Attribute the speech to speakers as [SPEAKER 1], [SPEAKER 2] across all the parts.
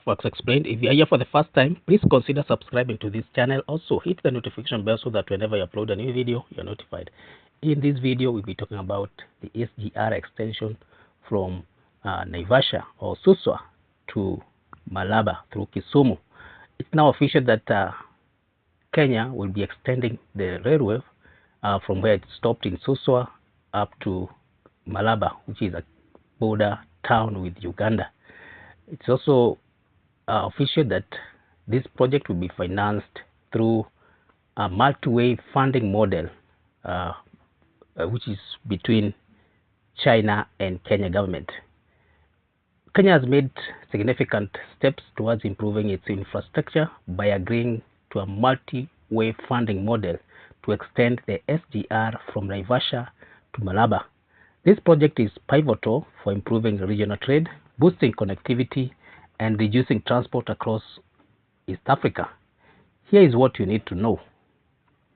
[SPEAKER 1] Works explained. If you are here for the first time, please consider subscribing to this channel. Also hit the notification bell so that whenever I upload a new video, you're notified. In this video, we'll be talking about the SGR extension from Naivasha or Suswa to Malaba through Kisumu. It's now official that Kenya will be extending the railway from where it stopped in Suswa up to Malaba, which is a border town with Uganda. It's also official that this project will be financed through a multi-way funding model, which is between China and Kenya government. Kenya has made significant steps towards improving its infrastructure by agreeing to a multi-way funding model to extend the SGR from Naivasha to Malaba. This project is pivotal for improving regional trade, boosting connectivity, and reducing transport across East Africa. Here is what you need to know.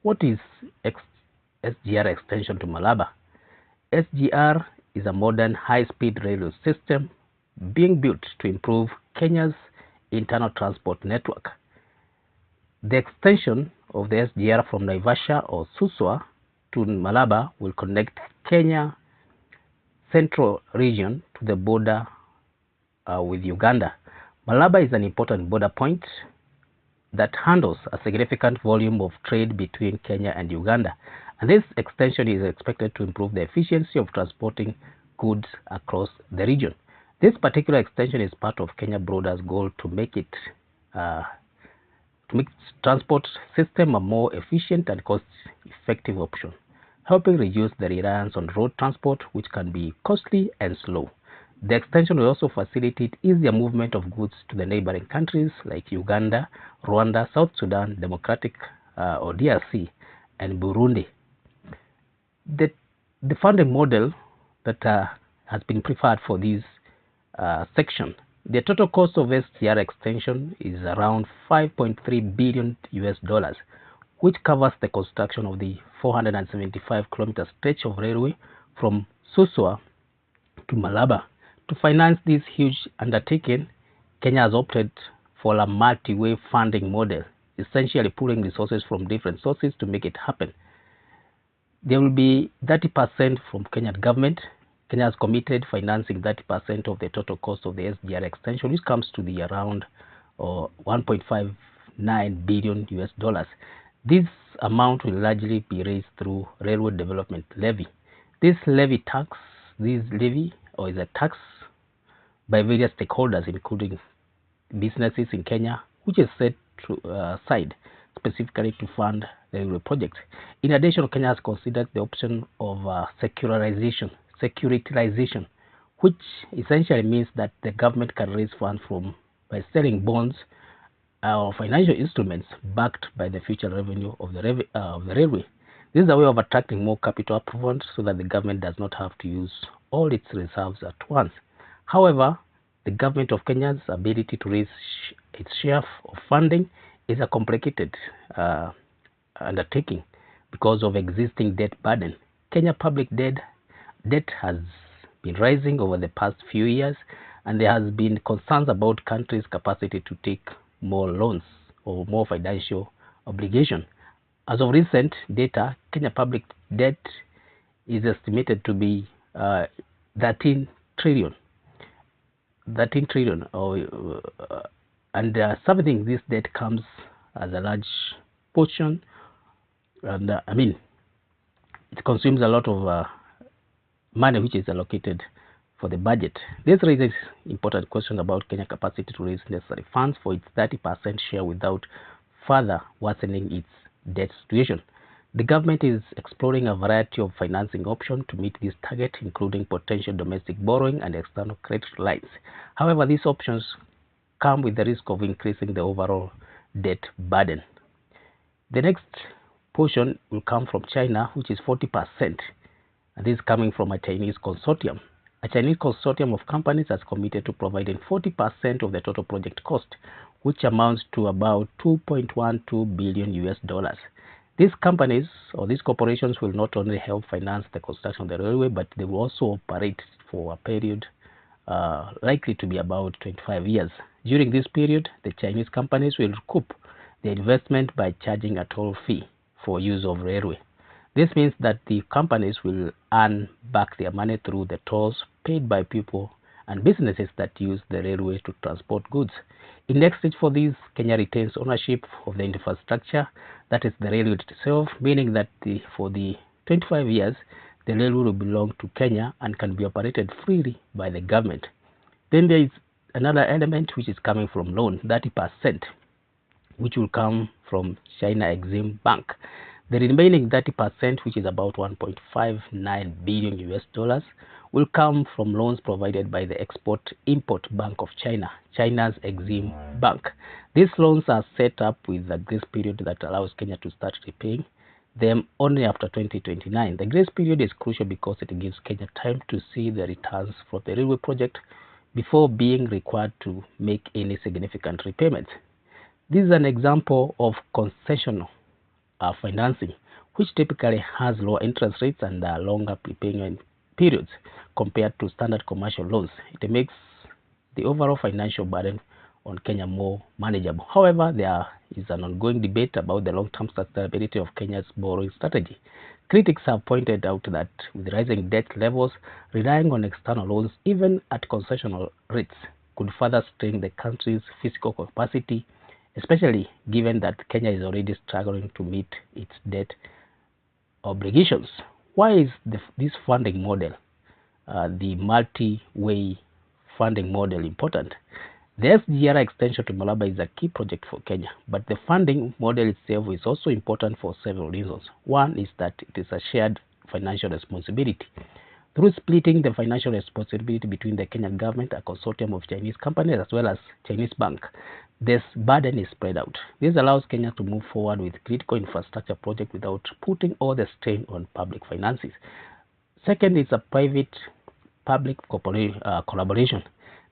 [SPEAKER 1] What is SGR extension to Malaba? SGR is a modern high-speed railway system being built to improve Kenya's internal transport network. The extension of the SGR from Naivasha or Suswa to Malaba will connect Kenya central region to the border with Uganda. Malaba is an important border point that handles a significant volume of trade between Kenya and Uganda, and this extension is expected to improve the efficiency of transporting goods across the region. This particular extension is part of Kenya's broader goal to make transport system a more efficient and cost-effective option, helping reduce the reliance on road transport, which can be costly and slow. The extension will also facilitate easier movement of goods to the neighboring countries like Uganda, Rwanda, South Sudan, Democratic or DRC, and Burundi. The funding model that has been preferred for this section, the total cost of SGR extension is around $5.3 billion, which covers the construction of the 475-kilometer stretch of railway from Suswa to Malaba. To finance this huge undertaking, Kenya has opted for a multi-way funding model, essentially pooling resources from different sources to make it happen. There will be 30% from Kenyan government. Kenya has committed financing 30% of the total cost of the SGR extension, which comes to the around $1.59 billion. This amount will largely be raised through railway development levy. This levy is a tax by various stakeholders, including businesses in Kenya, which is set aside specifically to fund the railway project. In addition, Kenya has considered the option of securitization, which essentially means that the government can raise funds by selling bonds or financial instruments backed by the future revenue of the railway. This is a way of attracting more capital upfront so that the government does not have to use all its reserves at once. However, the government of Kenya's ability to raise its share of funding is a complicated undertaking because of existing debt burden. Kenya public debt has been rising over the past few years, and there has been concerns about countries' capacity to take more loans or more financial obligation. As of recent data, Kenya public debt is estimated to be 13 trillion, and servicing this debt comes as a large portion, and it consumes a lot of money which is allocated for the budget. This raises important questions about Kenya's capacity to raise necessary funds for its 30% share without further worsening its debt situation. The government is exploring a variety of financing options to meet this target, including potential domestic borrowing and external credit lines. However, these options come with the risk of increasing the overall debt burden. The next portion will come from China, which is 40%, and this is coming from a Chinese consortium. A Chinese consortium of companies has committed to providing 40% of the total project cost, which amounts to about $2.12 billion. These companies or these corporations will not only help finance the construction of the railway, but they will also operate for a period likely to be about 25 years. During this period, the Chinese companies will recoup the investment by charging a toll fee for use of railway. This means that the companies will earn back their money through the tolls paid by people and businesses that use the railway to transport goods. In exchange for this, Kenya retains ownership of the infrastructure, that is the railway itself, meaning that for the 25 years, the railway will belong to Kenya and can be operated freely by the government. Then there is another element which is coming from loan, 30%, which will come from China Exim Bank. The remaining 30%, which is about 1.59 billion US dollars, will come from loans provided by the Export-Import Bank of China, China's Exim Bank. These loans are set up with a grace period that allows Kenya to start repaying them only after 2029. The grace period is crucial because it gives Kenya time to see the returns from the railway project before being required to make any significant repayments. This is an example of concessional financing, which typically has lower interest rates and longer prepayment periods compared to standard commercial loans. It makes the overall financial burden on Kenya more manageable. However, there is an ongoing debate about the long-term sustainability of Kenya's borrowing strategy. Critics have pointed out that with rising debt levels, relying on external loans, even at concessional rates, could further strain the country's fiscal capacity, especially given that Kenya is already struggling to meet its debt obligations. Why is this funding model, the multi-way funding model, important? The SGR extension to Malaba is a key project for Kenya, but the funding model itself is also important for several reasons. One is that it is a shared financial responsibility. Through splitting the financial responsibility between the Kenyan government, a consortium of Chinese companies, as well as Chinese bank, this burden is spread out. This allows Kenya to move forward with critical infrastructure projects without putting all the strain on public finances. Second is a private-public collaboration.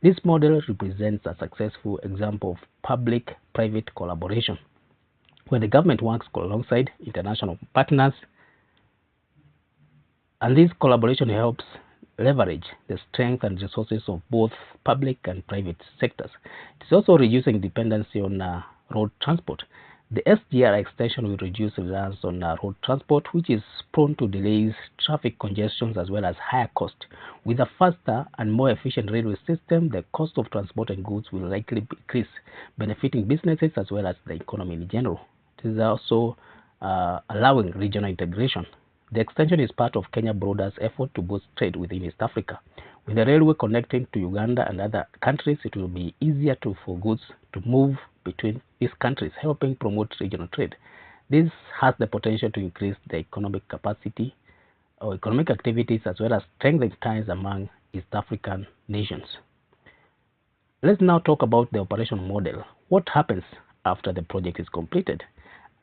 [SPEAKER 1] This model represents a successful example of public-private collaboration, where the government works alongside international partners, and this collaboration helps leverage the strength and resources of both public and private sectors. It is also reducing dependency on road transport. The SGR extension will reduce reliance on road transport, which is prone to delays, traffic congestions, as well as higher cost. With a faster and more efficient railway system, the cost of transporting goods will likely decrease, benefiting businesses as well as the economy in general. It is also allowing regional integration. The extension is part of Kenya's broader effort to boost trade within East Africa. With the railway connecting to Uganda and other countries, it will be easier for goods to move between these countries, helping promote regional trade. This has the potential to increase the economic capacity or economic activities as well as strengthen ties among East African nations. Let's now talk about the operation model. What happens after the project is completed?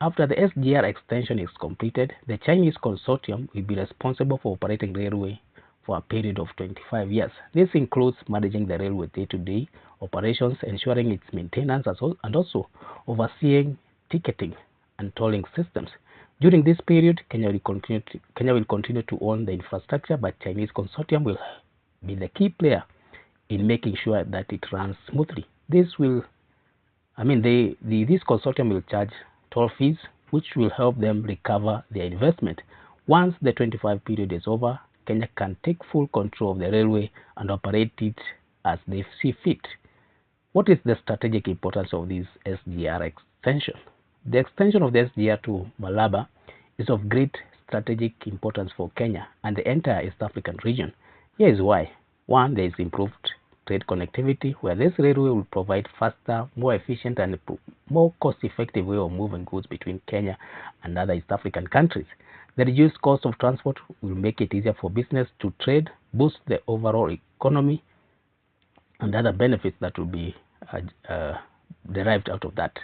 [SPEAKER 1] After the SGR extension is completed, the Chinese consortium will be responsible for operating railway for a period of 25 years. This includes managing the railway day-to-day operations, ensuring its maintenance, and also overseeing ticketing and tolling systems. During this period, Kenya will continue to own the infrastructure, but Chinese consortium will be the key player in making sure that it runs smoothly. This consortium will charge toll fees, which will help them recover their investment. Once the 25 period is over, Kenya can take full control of the railway and operate it as they see fit. What is the strategic importance of this SGR extension? The extension of the SGR to Malaba is of great strategic importance for Kenya and the entire East African region. Here is why. One, there is improved trade connectivity, where this railway will provide faster, more efficient, and more cost-effective way of moving goods between Kenya and other East African countries. The reduced cost of transport will make it easier for business to trade, boost the overall economy, and other benefits that will be derived out of that.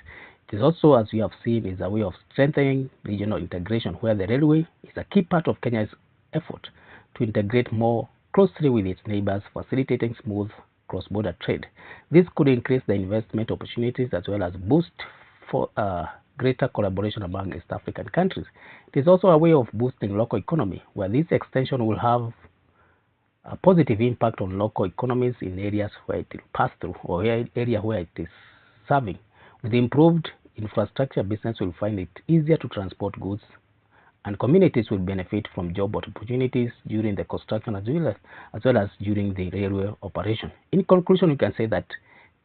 [SPEAKER 1] It is also, as we have seen, is a way of strengthening regional integration, where the railway is a key part of Kenya's effort to integrate more closely with its neighbors, facilitating smooth cross-border trade. This could increase the investment opportunities as well as boost for greater collaboration among East African countries. It is also a way of boosting local economy, where this extension will have a positive impact on local economies in areas where it will pass through or area where it is serving. With improved infrastructure, business will find it easier to transport goods, and communities will benefit from job opportunities during the construction as well as during the railway operation. In conclusion, we can say that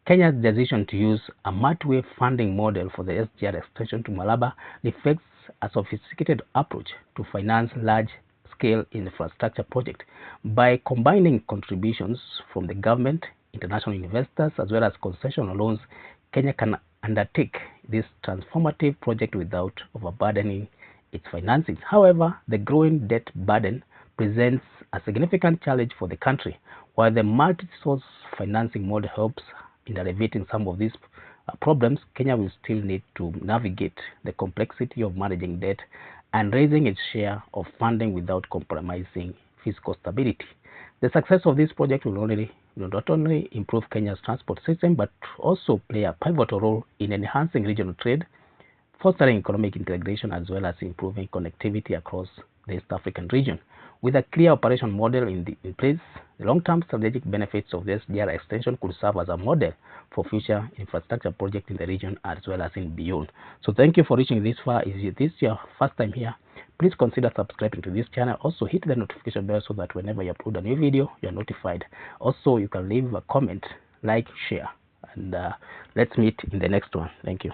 [SPEAKER 1] Kenya's decision to use a Multiway funding model for the SGR extension to Malaba reflects a sophisticated approach to finance large-scale infrastructure projects. By combining contributions from the government, international investors, as well as concessional loans, Kenya can undertake this transformative project without overburdening its finances. However, the growing debt burden presents a significant challenge for the country. While the multi-source financing model helps in alleviating some of these problems, Kenya will still need to navigate the complexity of managing debt and raising its share of funding without compromising fiscal stability. The success of this project will not only improve Kenya's transport system, but also play a pivotal role in enhancing regional trade, fostering economic integration, as well as improving connectivity across the East African region. With a clear operation model in place, the long-term strategic benefits of the SGR extension could serve as a model for future infrastructure projects in the region as well as in beyond. So thank you for reaching this far. If this is your first time here, please consider subscribing to this channel. Also hit the notification bell so that whenever you upload a new video, you're notified. Also, you can leave a comment, like, share, and let's meet in the next one. Thank you.